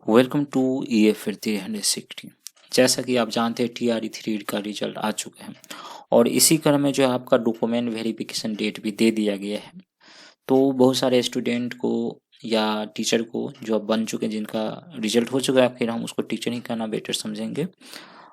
Welcome to EFL 360। जैसा कि आप जानते हैं TRE 3 का रिजल्ट आ चुका है और इसी क्रम में जो है आपका डॉक्यूमेंट वेरिफिकेशन डेट भी दे दिया गया है। तो बहुत सारे स्टूडेंट को या टीचर को जो अब बन चुके हैं, जिनका रिजल्ट हो चुका है, फिर हम उसको टीचर ही कहना बेटर समझेंगे।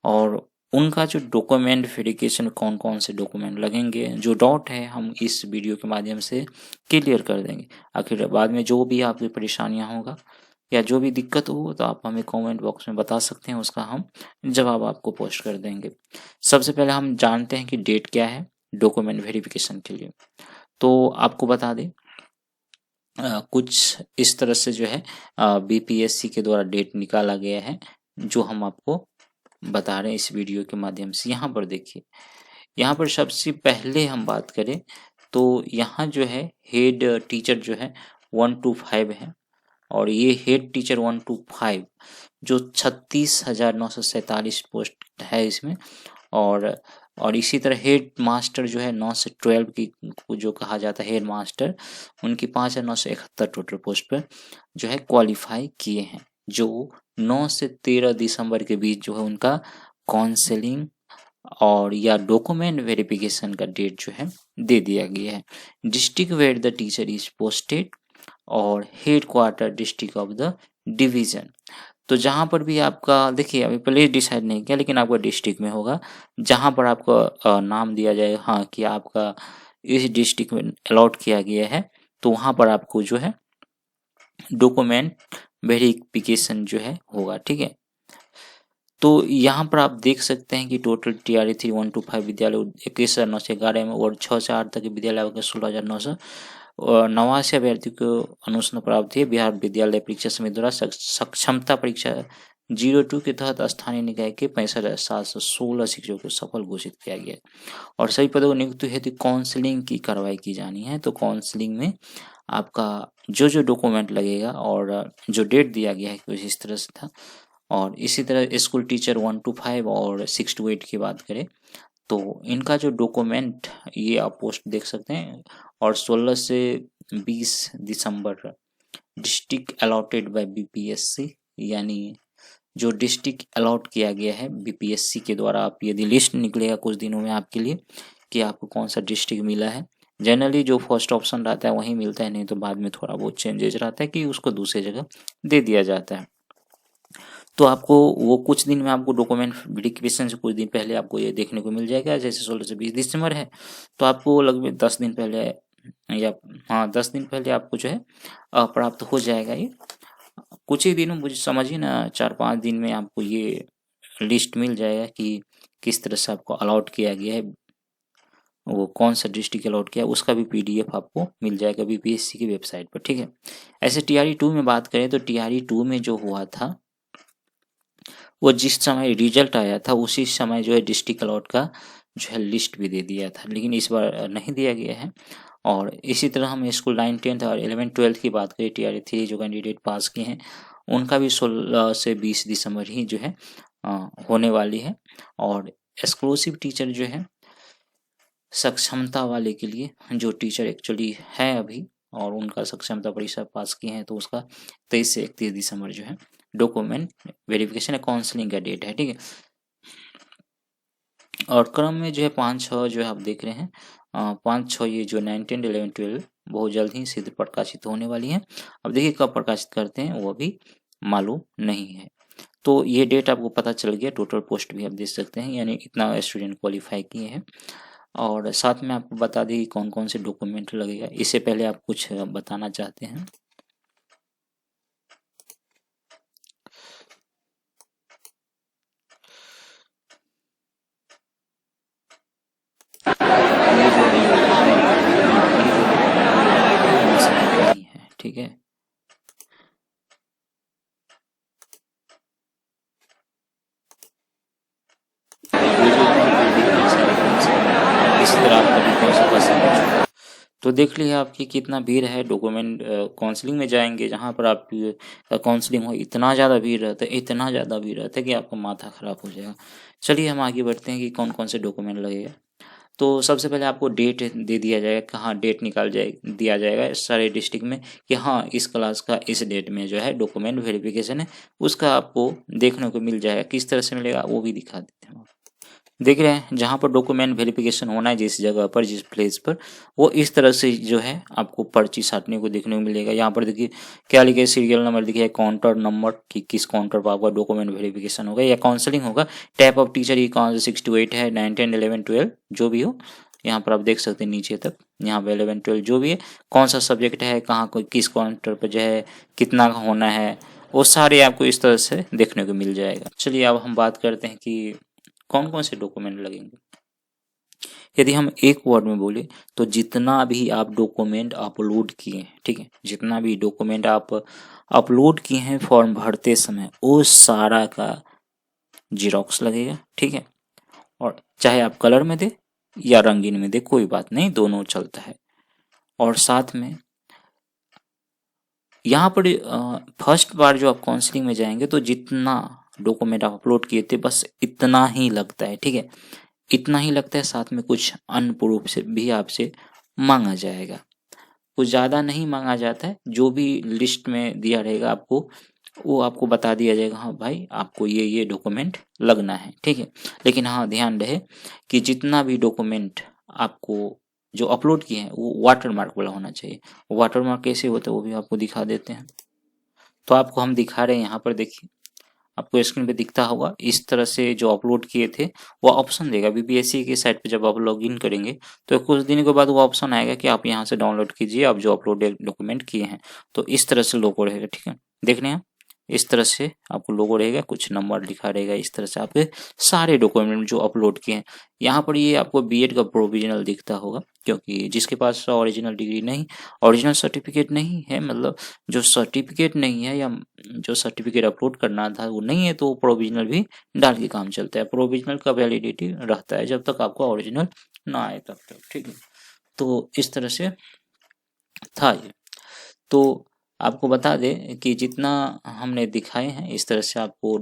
और उनका जो डॉक्यूमेंट वेरिफिकेशन कौन कौन से डॉक्यूमेंट लगेंगे, जो डाउट है हम इस वीडियो के माध्यम से क्लियर कर देंगे। आखिर बाद में जो भी आपकी परेशानियां होगा या जो भी दिक्कत हो तो आप हमें कमेंट बॉक्स में बता सकते हैं, उसका हम जवाब आपको पोस्ट कर देंगे। सबसे पहले हम जानते हैं कि डेट क्या है डॉक्यूमेंट वेरिफिकेशन के लिए। तो आपको बता दें कुछ इस तरह से जो है BPSC के द्वारा डेट निकाला गया है, जो हम आपको बता रहे हैं इस वीडियो के माध्यम से। यहाँ पर देखिए, यहाँ पर सबसे पहले हम बात करें तो यहाँ जो है हेड टीचर जो है 1 to 5 है, और ये हेड टीचर 1 to 5 जो 36,947 पोस्ट है इसमें। और इसी तरह हेड मास्टर जो है 9 से 12 की जो कहा जाता है हेड मास्टर, उनकी 5,971 टोटल पोस्ट पर जो है क्वालिफाई किए हैं, जो 9 से 13 दिसंबर के बीच जो है उनका काउंसलिंग और या डॉक्यूमेंट वेरिफिकेशन का डेट जो है दे दिया गया है। District where the teacher is posted और head quarter district of the division. तो जहाँ पर भी आपका देखिए, अभी प्लेस डिसाइड नहीं किया, लेकिन आपका डिस्ट्रिक्ट में होगा जहाँ पर आपका नाम दिया जाएगा, हाँ कि आपका इस डिस्ट्रिक्ट में अलॉट किया गया है, तो वहाँ पर आपको जो है डॉक्यूमेंट वेरिफिकेशन जो है होगा। ठीक है, तो यहाँ पर आप देख सकते हैं कि टोटल TRE 3 1 to 5 विद्यालय 21,911 में और 6 से 8 तक के विद्यालय 16,989 अभ्यर्थी को अनुशंसा प्राप्त है। बिहार विद्यालय परीक्षा समिति द्वारा सक्षमता परीक्षा 02 के तहत स्थानीय निकाय के 65,716 शिक्षकों को सफल घोषित किया गया और सभी पदों को नियुक्ति हेतु काउंसलिंग की कार्रवाई की जानी है। तो काउंसलिंग में आपका जो डॉक्यूमेंट लगेगा और जो डेट दिया गया है कुछ इस तरह से था। और इसी तरह स्कूल टीचर 1 to 5 और 6 to 8 की बात करें तो इनका जो डॉक्यूमेंट ये आप पोस्ट देख सकते हैं। और 16 से 20 दिसंबर डिस्ट्रिक्ट अलॉटेड बाय BPSC, यानी जो डिस्ट्रिक्ट अलॉट किया गया है BPSC के द्वारा, आप यदि लिस्ट निकलेगा कुछ दिनों में आपके लिए कि आपको कौन सा डिस्ट्रिक्ट मिला है। जनरली जो फर्स्ट ऑप्शन रहता है वही मिलता है, नहीं तो बाद में थोड़ा बहुत चेंजेज रहता है कि उसको दूसरी जगह दे दिया जाता है। तो आपको वो कुछ दिन में आपको डॉक्यूमेंट वेरिफिकेशन से कुछ दिन पहले आपको ये देखने को मिल जाएगा। जैसे 16 से 20 दिसंबर है तो आपको लगभग 10 दिन पहले या 10 दिन पहले आपको जो है प्राप्त हो जाएगा। ये कुछ ही दिनों, मुझे समझिए ना 4-5 दिन में आपको ये लिस्ट मिल जाएगा कि किस तरह से आपको अलॉट किया गया है, वो कौन सा डिस्ट्रिक्ट अलॉट किया, उसका भी PDF आपको मिल जाएगा BPSC की वेबसाइट पर। ठीक है, ऐसे TRE 2 में बात करें तो TRE 2 में जो हुआ था वो जिस समय रिजल्ट आया था उसी समय जो है डिस्ट्रिक्ट अलॉट का जो है लिस्ट भी दे दिया था, लेकिन इस बार नहीं दिया गया है। और इसी तरह हम स्कूल 9, 10 और 11, 12 की बात करें, TRE 3 जो कैंडिडेट पास किए हैं उनका भी 16 से 20 दिसंबर ही जो है होने वाली है। और एक्सक्लूसिव टीचर जो है सक्षमता वाले के लिए, जो टीचर एक्चुअली है अभी और उनका सक्षमता परीक्षा पास किए हैं, तो उसका 23 से 31 दिसंबर जो है डॉक्यूमेंट वेरिफिकेशन या काउंसलिंग का डेट है। ठीक है, और क्रम में जो है 5-6 जो है आप देख रहे हैं 5-6 ये जो 9, 10, 11, 12 बहुत जल्द ही सिद्ध प्रकाशित होने वाली हैं। अब देखिए कब प्रकाशित करते हैं वो भी मालूम नहीं है। तो ये डेट आपको पता चल गया, टोटल पोस्ट भी आप देख सकते हैं, यानी इतना स्टूडेंट क्वालिफाई किए हैं। और साथ में आपको बता दें कौन कौन से डॉक्यूमेंट लगेगा। इससे पहले आप कुछ बताना चाहते हैं? ठीक है, इसी तरह आपका भी कौन सा पसंद। तो देख लीजिए आपकी कितना भीड़ है। डॉक्यूमेंट काउंसलिंग में जाएंगे जहाँ पर आप काउंसलिंग हो, इतना ज़्यादा भीड़ रहता है, इतना ज़्यादा भीड़ रहता है कि आपका माथा ख़राब हो जाएगा। चलिए हम आगे बढ़ते हैं कि कौन कौन से डॉक्यूमेंट लगेगा। तो सबसे पहले आपको डेट दे दिया जाएगा कि हाँ डेट निकाल दिया जाएगा सारे डिस्ट्रिक्ट में कि हाँ इस क्लास का इस डेट में जो है डॉक्यूमेंट वेरिफिकेशन है, उसका आपको देखने को मिल जाएगा। किस तरह से मिलेगा वो भी दिखा देते हैं। देख रहे हैं जहाँ पर डॉक्यूमेंट वेरिफिकेशन होना है जिस जगह पर जिस प्लेस पर, वो इस तरह से जो है आपको पर्ची साटने को देखने को मिलेगा। यहाँ पर देखिए क्या लिखे, सीरियल नंबर दिखे, काउंटर नंबर कि किस काउंटर पर आपका डॉक्यूमेंट वेरिफिकेशन होगा या काउंसलिंग होगा। टाइप ऑफ टीचर ये कौन से 6 to 8 है, 9, 10, 11, 12 जो भी हो, यहाँ पर आप देख सकते हैं नीचे तक, यहाँ पर 11, 12 जो भी है, कौन सा सब्जेक्ट है, कहाँ कोई किस काउंटर पर जो है कितना होना है, वो सारे आपको इस तरह से देखने को मिल जाएगा। चलिए अब हम बात करते हैं कि कौन कौन से डॉक्यूमेंट लगेंगे। यदि हम एक वर्ड में बोले तो जितना भी आप डॉक्यूमेंट अपलोड किए हैं, ठीक है, जितना भी डॉक्यूमेंट आप अपलोड किए हैं फॉर्म भरते समय, वो सारा का जीरोक्स लगेगा, ठीक है। और चाहे आप कलर में दे या रंगीन में दे, कोई बात नहीं, दोनों चलता है। और साथ में यहाँ पर फर्स्ट बार जो आप काउंसलिंग में जाएंगे तो जितना डॉक्यूमेंट आप अपलोड किए थे बस इतना ही लगता है, ठीक है, इतना ही लगता है। साथ में कुछ अन्य प्रूफ से भी आपसे मांगा जाएगा, कुछ ज़्यादा नहीं मांगा जाता है। जो भी लिस्ट में दिया रहेगा आपको, वो आपको बता दिया जाएगा, हाँ भाई आपको ये डॉक्यूमेंट लगना है, ठीक है। लेकिन हाँ ध्यान रहे कि जितना भी डॉक्यूमेंट आपको जो अपलोड किए हैं वो वाटर मार्क वाला होना चाहिए। वाटर मार्क कैसे होता है वो भी आपको दिखा देते हैं। तो आपको हम दिखा रहे हैं, यहाँ पर देखिए आपको स्क्रीन पे दिखता होगा, इस तरह से जो अपलोड किए थे वो ऑप्शन देगा। बीपीएससी की साइट पे जब आप लॉगिन करेंगे तो कुछ दिन के बाद वो ऑप्शन आएगा कि आप यहाँ से डाउनलोड कीजिए आप जो अपलोड डॉक्यूमेंट किए हैं। तो इस तरह से लोगो रहेगा, ठीक है, देख रहे हैं इस तरह से आपको लोगो रहेगा, कुछ नंबर लिखा रहेगा, इस तरह से आपके सारे डॉक्यूमेंट जो अपलोड किए हैं। यहाँ पर ये आपको बीएड का प्रोविजनल दिखता होगा, क्योंकि जिसके पास ओरिजिनल डिग्री नहीं, ओरिजिनल सर्टिफिकेट नहीं है, मतलब जो सर्टिफिकेट नहीं है या जो सर्टिफिकेट अपलोड करना था वो नहीं है, तो प्रोविजनल भी डाल के काम चलता है। प्रोविजनल का वैलिडिटी रहता है जब तक आपका ओरिजिनल ना आए तब तक, ठीक है। तो इस तरह से था ये। तो आपको बता दें कि जितना हमने दिखाए हैं इस तरह से आपको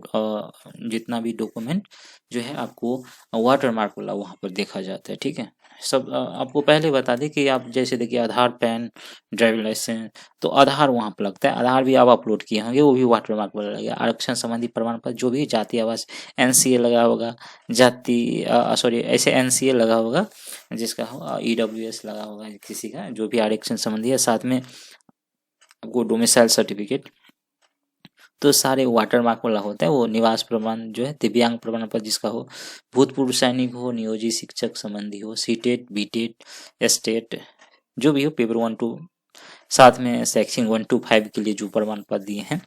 जितना भी डॉक्यूमेंट जो है आपको वाटर मार्क वाला वहाँ पर देखा जाता है, ठीक है। सब आपको पहले बता दें कि आप जैसे देखिए आधार, पैन, ड्राइविंग लाइसेंस, तो आधार वहाँ पर लगता है, आधार भी आप अपलोड किए होंगे वो भी वाटर मार्क वाला लगेगा। आरक्षण संबंधी प्रमाण पत्र जो भी, जाति आवास NCA लगा होगा, जाति सॉरी ऐसे NCA लगा होगा जिसका हो, EWS लगा होगा किसी का, जो भी आरक्षण संबंधी है। साथ में आपको डोमिसाइल सर्टिफिकेट, तो सारे वाटर मार्क वाला होता है। वो निवास प्रमाण जो है, दिव्यांग प्रमाण पत्र जिसका हो, भूतपूर्व सैनिक हो, नियोजित शिक्षक संबंधी हो, सीटेट, बीटेट, एस्टेट जो भी हो, पेपर 1 2, साथ में सेक्शन 1 to 5 के लिए जो प्रमाण पत्र दिए हैं,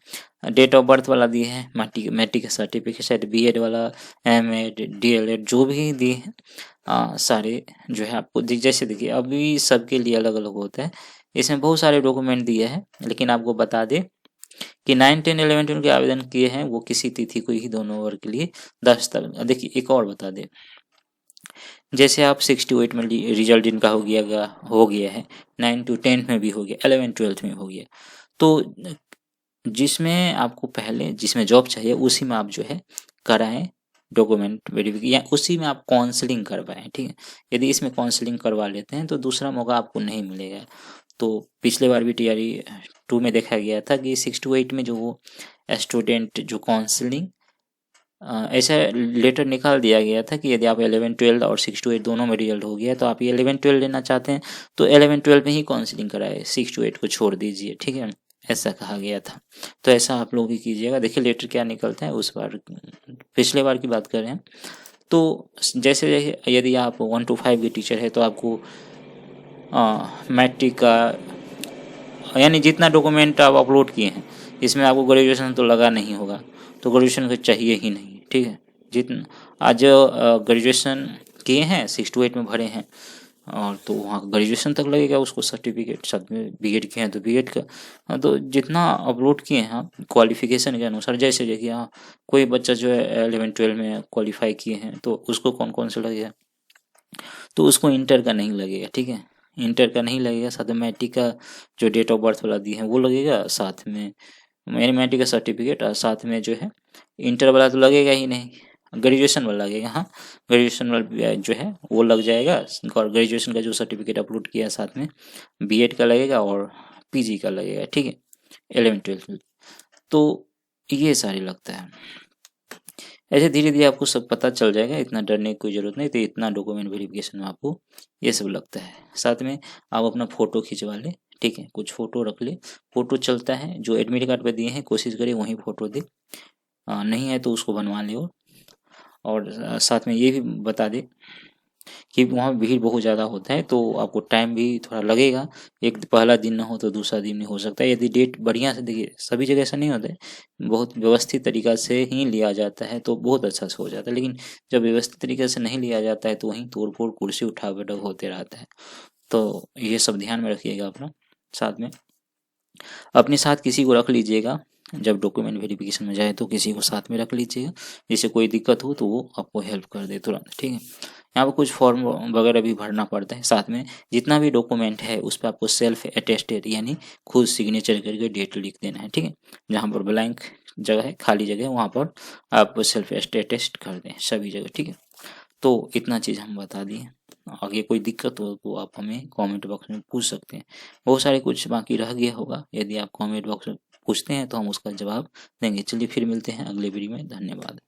डेट ऑफ बर्थ वाला दिए हैं, मैट्रिक सर्टिफिकेट, BEd वाला, MA DLEd जो भी दिए हैं सारे जो है आपको जैसे देखिए अभी सबके लिए अलग अलग होता है। इसमें बहुत सारे डॉक्यूमेंट दिए हैं, लेकिन आपको बता दें कि 9, 10, 11, 12 के आवेदन किए हैं वो किसी तिथि को ही दोनों वर्ग के लिए 10 तक। देखिए एक और बता दें, जैसे आप 6 to 8 में रिजल्ट जिनका हो गया है, 9 to 10 में भी हो गया, 11, 12 में हो गया, तो जिसमें आपको पहले जिसमें जॉब चाहिए उसी में आप जो है कराएं डॉक्यूमेंट वेरिफिकेशन, या उसी में आप काउंसलिंग करवाएं, ठीक है। यदि इसमें काउंसलिंग करवा लेते हैं तो दूसरा मौका आपको नहीं मिलेगा। तो पिछले बार भी TRE 2 में देखा गया था कि 6 to 8 में जो वो स्टूडेंट जो काउंसलिंग ऐसा लेटर निकाल दिया गया था कि यदि आप 11, 12 और 6 to 8 दोनों में रिजल्ट हो गया तो आप 11, 12 लेना चाहते हैं तो 11, 12 में ही काउंसलिंग कराए, 6 to 8 को छोड़ दीजिए, ठीक है, ऐसा कहा गया था। तो ऐसा आप लोग भी कीजिएगा। देखिए लेटर क्या निकलता है, उस बार पिछले बार की बात कर रहे हैं। तो जैसे यदि आप 1 to 5 के टीचर है तो आपको मैट्रिक का यानी जितना डॉक्यूमेंट आप अपलोड किए हैं इसमें आपको ग्रेजुएशन तो लगा नहीं होगा, तो ग्रेजुएशन तो चाहिए ही नहीं, ठीक है। जितना आज ग्रेजुएशन किए हैं 6 to 8 में भरे हैं और तो वहाँ ग्रेजुएशन तक लगेगा उसको सर्टिफिकेट, साथ में BEd किए हैं तो BEd का, तो जितना अपलोड किए हैं आप क्वालिफिकेशन के अनुसार, जैसे देखिए हाँ कोई बच्चा जो है 11, 12 में क्वालिफाई किए हैं तो उसको कौन कौन से लगेगा, तो उसको इंटर का नहीं लगेगा, ठीक है, इंटर का नहीं लगेगा। साथ में मैट्रिक का जो डेट ऑफ बर्थ वाला दिए हैं वो लगेगा, साथ में मैट्रिक का सर्टिफिकेट, और साथ में जो है इंटर वाला तो लगेगा ही नहीं, ग्रेजुएशन वाला लगेगा, हाँ ग्रेजुएशन वाला जो है वो लग जाएगा, और ग्रेजुएशन का जो सर्टिफिकेट अपलोड किया है साथ में बीएड का लगेगा और पीजी का लगेगा, ठीक है 11th-12th। तो ये सारे लगता है। ऐसे धीरे धीरे आपको सब पता चल जाएगा, इतना डरने की कोई ज़रूरत नहीं। तो इतना डॉक्यूमेंट वेरिफिकेशन में आपको ये सब लगता है। साथ में आप अपना फ़ोटो खिंचवा लें, ठीक है, कुछ फ़ोटो रख ले। फ़ोटो चलता है जो एडमिट कार्ड पे दिए हैं, कोशिश करें वहीं फ़ोटो दे, नहीं है तो उसको बनवा ले। और साथ में ये भी बता दें कि वहाँ भीड़ बहुत ज़्यादा होता है, तो आपको टाइम भी थोड़ा लगेगा। एक पहला दिन ना हो तो दूसरा दिन नहीं हो सकता है। यदि डेट बढ़िया से, देखिए सभी जगह ऐसा नहीं होता है, बहुत व्यवस्थित तरीक़ा से ही लिया जाता है तो बहुत अच्छा से हो जाता है। लेकिन जब व्यवस्थित तरीके से नहीं लिया जाता है तो वहीं तोड़ फोड़, कुर्सी उठा बैठक होते रहता है। तो ये सब ध्यान में रखिएगा अपना। साथ में अपने साथ किसी को रख लीजिएगा, जब डॉक्यूमेंट वेरिफिकेशन में जाए तो किसी को साथ में रख लीजिएगा, जिससे कोई दिक्कत हो तो वो आपको हेल्प कर दे तुरंत, ठीक है। यहाँ पर कुछ फॉर्म वगैरह भी भरना पड़ता है। साथ में जितना भी डॉक्यूमेंट है उस पर आपको सेल्फ अटेस्टेड यानी खुद सिग्नेचर करके डेट लिख देना है, ठीक है। जहाँ पर ब्लैंक जगह है, खाली जगह है, वहाँ पर आप सेल्फ अटेस्ट कर दें सभी जगह, ठीक है। तो इतना चीज़ हम बता दिए। आगे कोई दिक्कत हो तो आप हमें कमेंट बॉक्स में पूछ सकते हैं। बहुत सारे कुछ बाकी रह गया होगा, यदि आप कमेंट बॉक्स में पूछते हैं तो हम उसका जवाब देंगे। चलिए फिर मिलते हैं अगले वीडियो में। धन्यवाद।